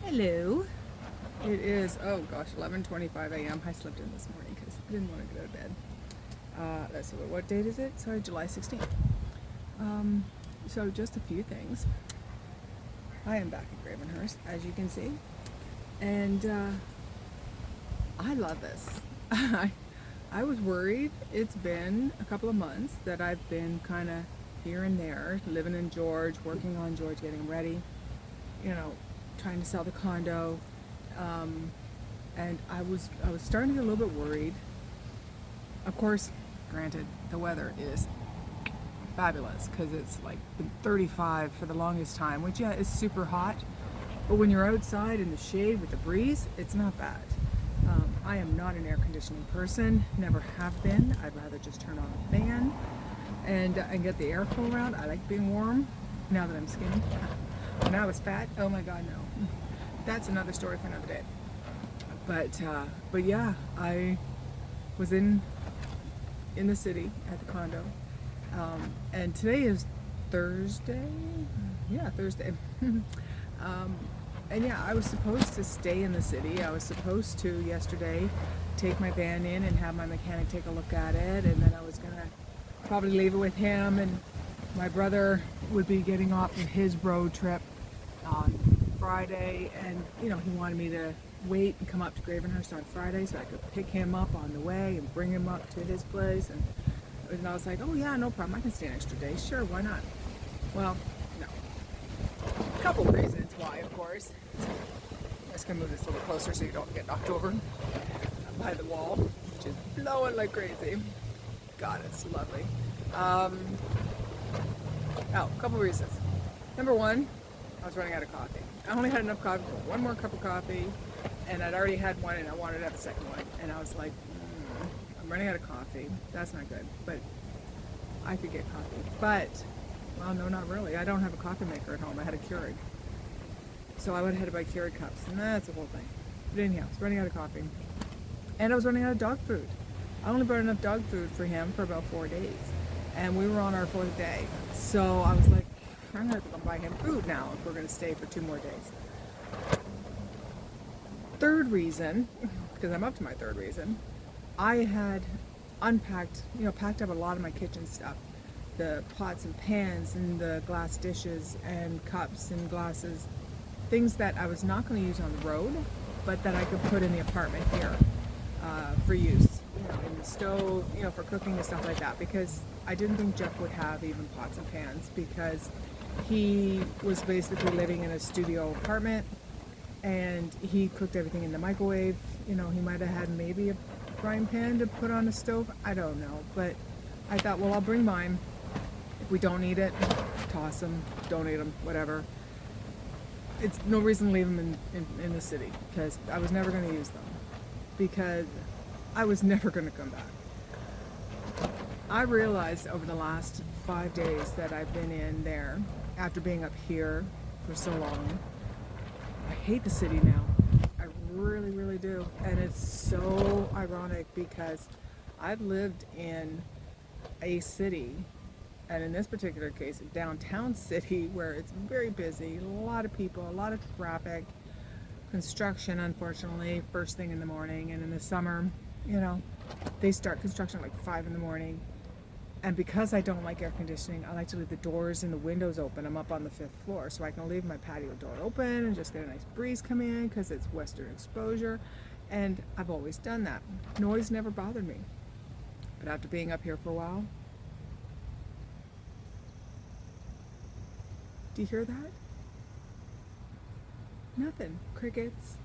Hello. It is, oh gosh, 11:25 a.m. I slept in this morning because I didn't want to get out of bed. Let's see, what date is it? Sorry, July 16th. So just a few things. I am back at Gravenhurst, as you can see. And I love this. I was worried. It's been a couple of months that I've been kind of here and there, living in George, working on George, getting ready, trying to sell the condo. And I was starting to get a little bit worried. Of course, granted, the weather is fabulous because it's like been 35 for the longest time, which is super hot. But when you're outside in the shade with the breeze, it's not bad. I am not an air conditioning person, never have been. I'd rather just turn on a fan and get the airflow around. I like being warm now that I'm skinny. When I was fat, oh my God, no. That's another story for another day. But yeah, I was in the city at the condo, and today is Thursday. Yeah, Thursday. And yeah, I was supposed to stay in the city. I was supposed to yesterday take my van in and have my mechanic take a look at it, and then I was gonna probably leave it with him, and my brother would be getting off of his road trip on Friday, and he wanted me to wait and come up to Gravenhurst on Friday so I could pick him up on the way and bring him up to his place, and I was like, oh yeah, no problem, I can stay an extra day, sure, why not? Well, no. A couple of reasons why, of course. I'm just gonna move this a little closer so you don't get knocked over by the wall, which is blowing like crazy. God, it's lovely. A couple of reasons. Number one, I was running out of coffee. I only had enough coffee for one more cup of coffee, and I'd already had one, and I wanted to have a second one. And I was like, I'm running out of coffee. That's not good. But I could get coffee. But, well, no, not really. I don't have a coffee maker at home. I had a Keurig. So I went ahead to buy Keurig cups, and that's the whole thing. But anyhow, I was running out of coffee. And I was running out of dog food. I only brought enough dog food for him for about 4 days. And we were on our 4th day. So I was like, I'm going to have to go buy him food now if we're going to stay for 2 more days. Third reason, because I'm up to my third reason, I had unpacked, packed up a lot of my kitchen stuff. The pots and pans and the glass dishes and cups and glasses. Things that I was not going to use on the road, but that I could put in the apartment here for use, in the stove, for cooking and stuff like that. Because I didn't think Jeff would have even pots and pans because he was basically living in a studio apartment and he cooked everything in the microwave. He might have had maybe a frying pan to put on a stove. I don't know. But I thought, well, I'll bring mine. If we don't need it, toss them, donate them, whatever. It's no reason to leave them in the city because I was never going to use them because I was never going to come back. I realized over the last 5 days that I've been in there after being up here for so long, I hate the city now. I really, really do. And it's so ironic because I've lived in a city, and in this particular case, a downtown city where it's very busy, a lot of people, a lot of traffic, construction, unfortunately, first thing in the morning. And in the summer, they start construction at like 5 in the morning. And because I don't like air conditioning, I like to leave the doors and the windows open. I'm up on the 5th floor, so I can leave my patio door open and just get a nice breeze come in because it's western exposure. And I've always done that. Noise never bothered me. But after being up here for a while, do you hear that? Nothing. Crickets.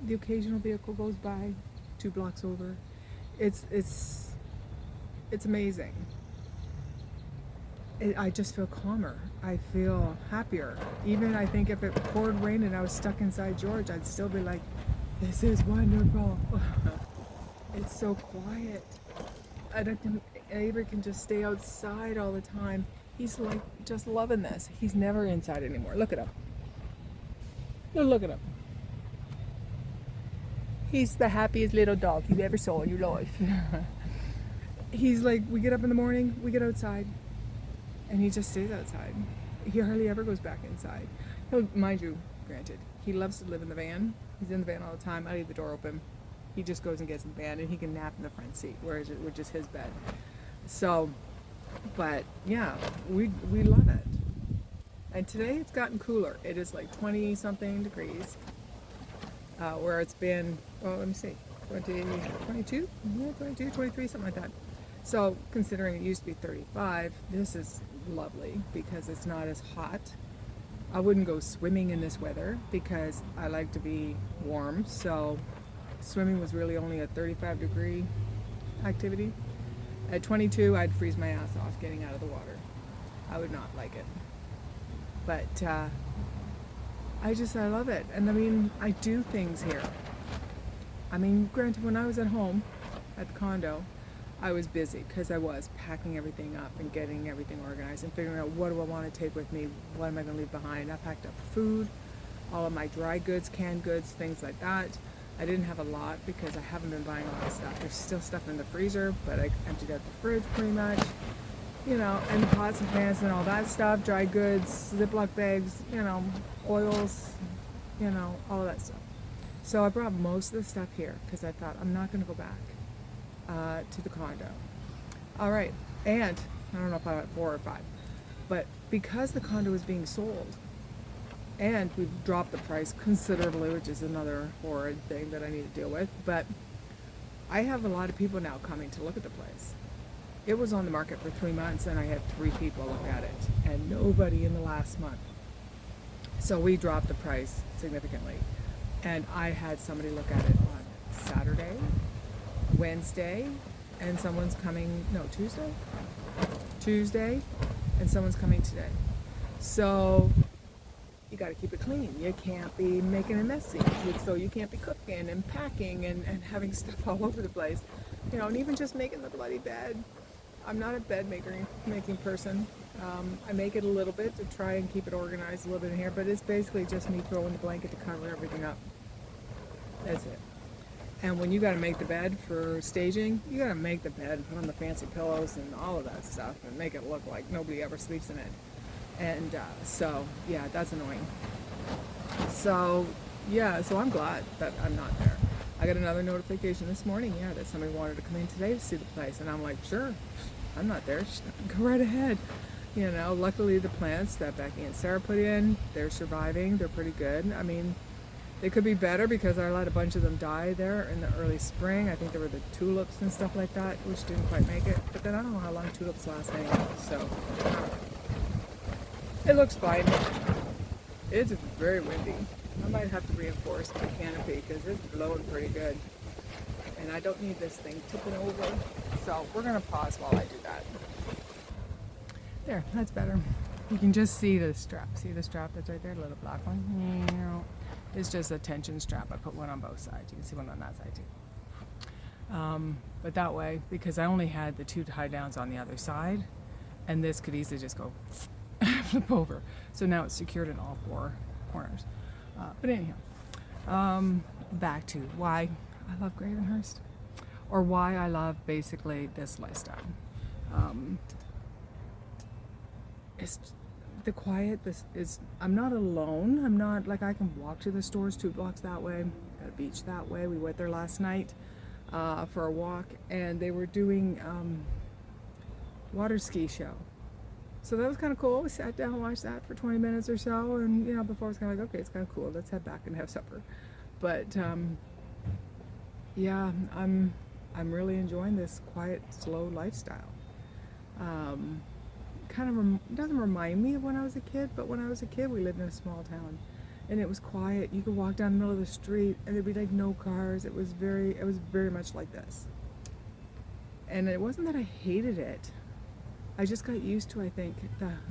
The occasional vehicle goes by 2 blocks over. It's amazing. I just feel calmer. I feel happier. Even I think if it poured rain and I was stuck inside George, I'd still be like, this is wonderful. It's so quiet. Avery can just stay outside all the time. He's like just loving this. He's never inside anymore. Look at him. Look at him. He's the happiest little dog you've ever saw in your life. He's like, we get up in the morning, we get outside, and he just stays outside. He hardly ever goes back inside. He'll, mind you, granted. He loves to live in the van. He's in the van all the time. I leave the door open. He just goes and gets in the van, and he can nap in the front seat, which is his bed. So, but yeah, we love it. And today it's gotten cooler. It is like 20 something degrees, where it's been, well, let me see, 22, yeah, 22, 23, something like that. So considering it used to be 35, this is lovely because it's not as hot. I wouldn't go swimming in this weather because I like to be warm. So swimming was really only a 35-degree activity. At 22, I'd freeze my ass off getting out of the water. I would not like it. But I love it. And I mean, I do things here. I mean, granted, when I was at home at the condo, I was busy because I was packing everything up and getting everything organized and figuring out what do I want to take with me, what am I going to leave behind. I packed up food, all of my dry goods, canned goods, things like that. I didn't have a lot because I haven't been buying a lot of stuff. There's still stuff in the freezer, but I emptied out the fridge pretty much, you know, and the pots and pans and all that stuff, dry goods, Ziploc bags, you know, oils, you know, all of that stuff. So I brought most of the stuff here because I thought I'm not going to go back to the condo. All right, and I don't know if I went 4 or 5, but because the condo is being sold, and we've dropped the price considerably, which is another horrid thing that I need to deal with, but I have a lot of people now coming to look at the place. It was on the market for 3 months, and I had 3 people look at it, and nobody in the last month. So we dropped the price significantly, and I had somebody look at it on Saturday, Wednesday, and someone's coming, no, Tuesday, and someone's coming today. So you got to keep it clean. You can't be making a messy. So you can't be cooking and packing and having stuff all over the place. You know, and even just making the bloody bed. I'm not a bed making person. I make it a little bit to try and keep it organized a little bit in here, but it's basically just me throwing the blanket to cover everything up. That's it. And when you got to make the bed for staging, you got to make the bed, put on the fancy pillows and all of that stuff, and make it look like nobody ever sleeps in it. And so, yeah, that's annoying. So, yeah, so I'm glad that I'm not there. I got another notification this morning, yeah, that somebody wanted to come in today to see the place. And I'm like, sure, I'm not there. Just go right ahead. You know, luckily the plants that Becky and Sarah put in, they're surviving. They're pretty good. I mean, they could be better because I let a bunch of them die there in the early spring. I think there were the tulips and stuff like that, which didn't quite make it. But then I don't know how long tulips last anyway, so it looks fine. It's very windy. I might have to reinforce my canopy because it's blowing pretty good. And I don't need this thing tipping over. So we're going to pause while I do that. There, that's better. You can just see the strap. See the strap that's right there, the little black one? It's just a tension strap. I put one on both sides. You can see one on that side too. But that way, because I only had the 2 tie downs on the other side, and this could easily just go flip over. So now it's secured in all 4 corners. But anyhow, back to why I love Gravenhurst, or why I love basically this lifestyle. It's the quiet. I'm not alone. I'm not like I can walk to the stores 2 blocks that way. Got a beach that way. We went there last night for a walk, and they were doing water ski show. So that was kind of cool. We sat down and watched that for 20 minutes or so, and you know, before I was kind of like, okay, it's kind of cool. Let's head back and have supper. But yeah, I'm really enjoying this quiet, slow lifestyle. Kind of doesn't remind me of when I was a kid, but when I was a kid, we lived in a small town, and it was quiet. You could walk down the middle of the street, and there'd be like no cars. It was very much like this. And it wasn't that I hated it. I just got used to, I think,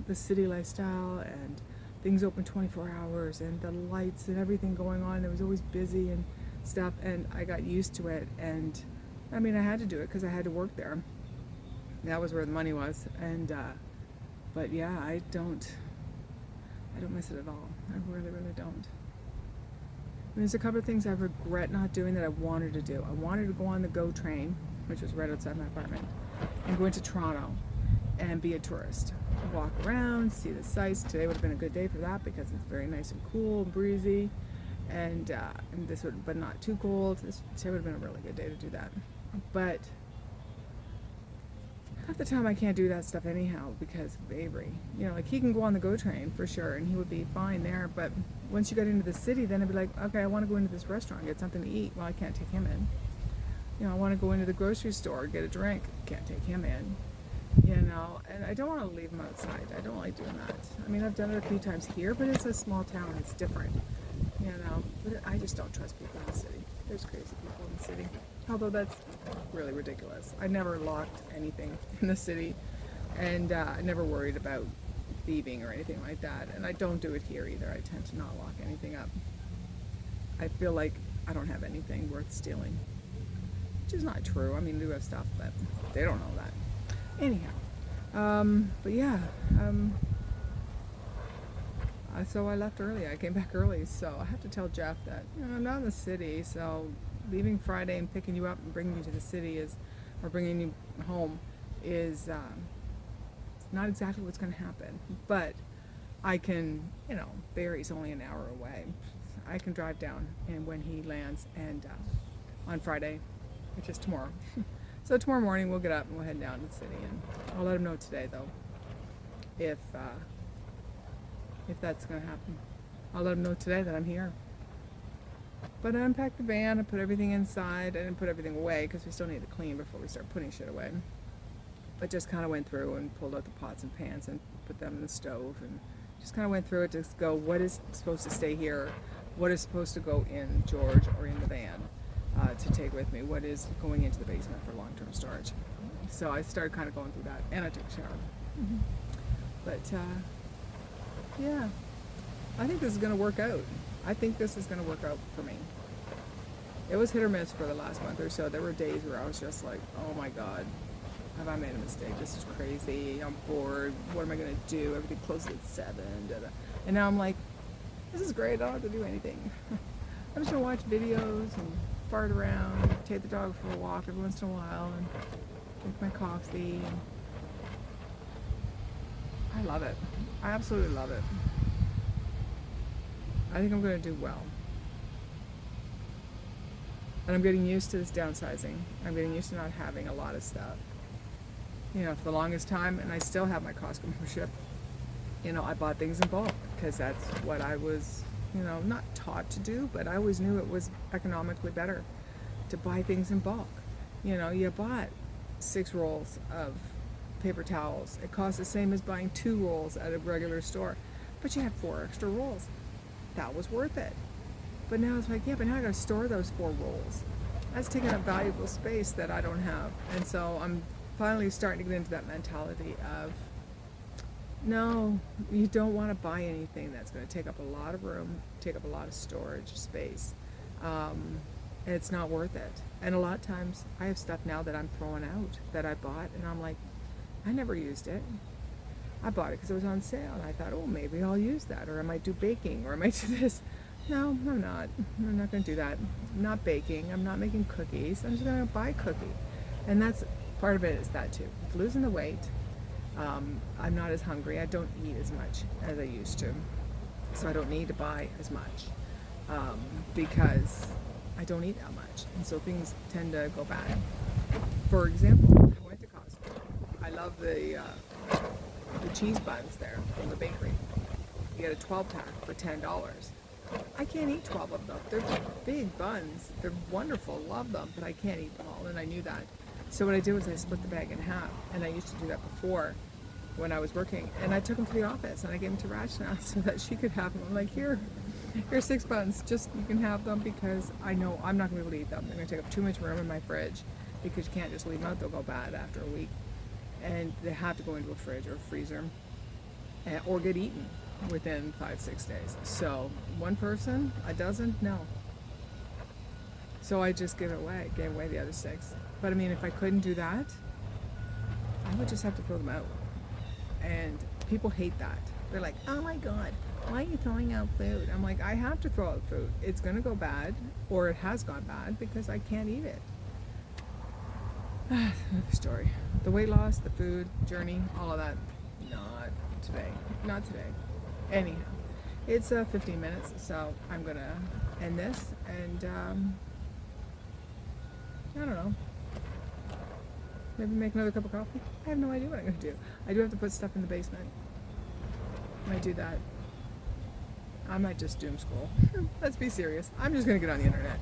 the city lifestyle and things open 24 hours and the lights and everything going on. It was always busy and stuff, and I got used to it. And I mean, I had to do it because I had to work there. That was where the money was. And but yeah, I don't miss it at all. I really, really don't. And there's a couple of things I regret not doing that I wanted to do. I wanted to go on the GO train, which was right outside my apartment, and go into Toronto and be a tourist. Walk around, see the sights. Today would have been a good day for that because it's very nice and cool and breezy, and this would, but not too cold. Today would have been a really good day to do that. But half the time I can't do that stuff anyhow because of Avery. You know, like he can go on the GO train for sure and he would be fine there, but once you get into the city, then it'd be like, okay, I want to go into this restaurant and get something to eat. Well, I can't take him in. You know, I want to go into the grocery store, get a drink. Can't take him in. You know, and I don't want to leave him outside. I don't like doing that. I mean, I've done it a few times here, but it's a small town. It's different. You know, but I just don't trust people in the city. There's crazy people in the city. Although that's really ridiculous. I never locked anything in the city, and I never worried about thieving or anything like that. And I don't do it here either. I tend to not lock anything up. I feel like I don't have anything worth stealing, which is not true. I mean, we do have stuff, but they don't know that. Anyhow, but yeah, so I left early. I came back early, so I have to tell Jeff that, you know, I'm not in the city, so leaving Friday and picking you up and bringing you to the city or bringing you home is it's not exactly what's going to happen. But I can, you know, Barry's only an hour away. I can drive down and when he lands and on Friday, which is tomorrow. So tomorrow morning we'll get up and we'll head down to the city, and I'll let him know today though if that's going to happen. I'll let him know today that I'm here. But I unpacked the van, I put everything inside. I didn't put everything away because we still need to clean before we start putting shit away. But just kind of went through and pulled out the pots and pans and put them in the stove, and just kind of went through it to go, what is supposed to stay here? What is supposed to go in George or in the van to take with me? What is going into the basement for long-term storage? So I started kind of going through that, and I took a shower. Mm-hmm. But yeah, I think this is going to work out. I think this is going to work out for me. It was hit or miss for the last month or so. There were days where I was just like, oh my God, have I made a mistake? This is crazy. I'm bored. What am I going to do? Everything closes at 7. Da-da. And now I'm like, this is great. I don't have to do anything. I'm just going to watch videos and fart around, take the dog for a walk every once in a while, and drink my coffee. I love it. I absolutely love it. I think I'm going to do well. And I'm getting used to this downsizing. I'm getting used to not having a lot of stuff. You know, for the longest time, and I still have my Costco membership, you know, I bought things in bulk because that's what I was, you know, not taught to do, but I always knew it was economically better to buy things in bulk. You know, you bought 6 rolls of paper towels. It costs the same as buying 2 rolls at a regular store, but you had 4 extra rolls. That was worth it. But now it's like, yeah, but now I gotta store those 4 rolls. That's taking up valuable space that I don't have. And so I'm finally starting to get into that mentality of, no, you don't want to buy anything that's going to take up a lot of room, take up a lot of storage space. It's not worth it. And a lot of times I have stuff now that I'm throwing out that I bought, and I'm like, I never used it. I bought it because it was on sale, and I thought, oh, maybe I'll use that, or I might do baking, or I might do this. No, I'm not. I'm not going to do that. I'm not baking. I'm not making cookies. I'm just going to buy a cookie. And that's part of it, is that too. It's losing the weight. I'm not as hungry. I don't eat as much as I used to. So I don't need to buy as much because I don't eat that much. And so things tend to go bad. For example, I went to Costco. I love the cheese buns there from the bakery. You get a 12-pack for $10. I can't eat 12 of them. They're big buns. They're wonderful. Love them, but I can't eat them all, and I knew that. So what I did was I split the bag in half, and I used to do that before when I was working. And I took them to the office, and I gave them to Rachna so that she could have them. I'm like, here's 6 buns. Just, you can have them because I know I'm not going to be able to eat them. They're going to take up too much room in my fridge because you can't just leave them out. They'll go bad after a week. And they have to go into a fridge or a freezer or get eaten within 5-6 days. So one person, a dozen, no. So I just gave away the other 6. But I mean, if I couldn't do that, I would just have to throw them out. And people hate that. They're like, oh my God, why are you throwing out food? I'm like, I have to throw out food. It's gonna go bad, or it has gone bad because I can't eat it. Another story. The weight loss, the food journey, all of that. Not today. Not today. Anyhow, it's 15 minutes, so I'm gonna end this, and I don't know. Maybe make another cup of coffee. I have no idea what I'm gonna do. I do have to put stuff in the basement. Might do that. I might just doom scroll. Let's be serious. I'm just gonna get on the internet.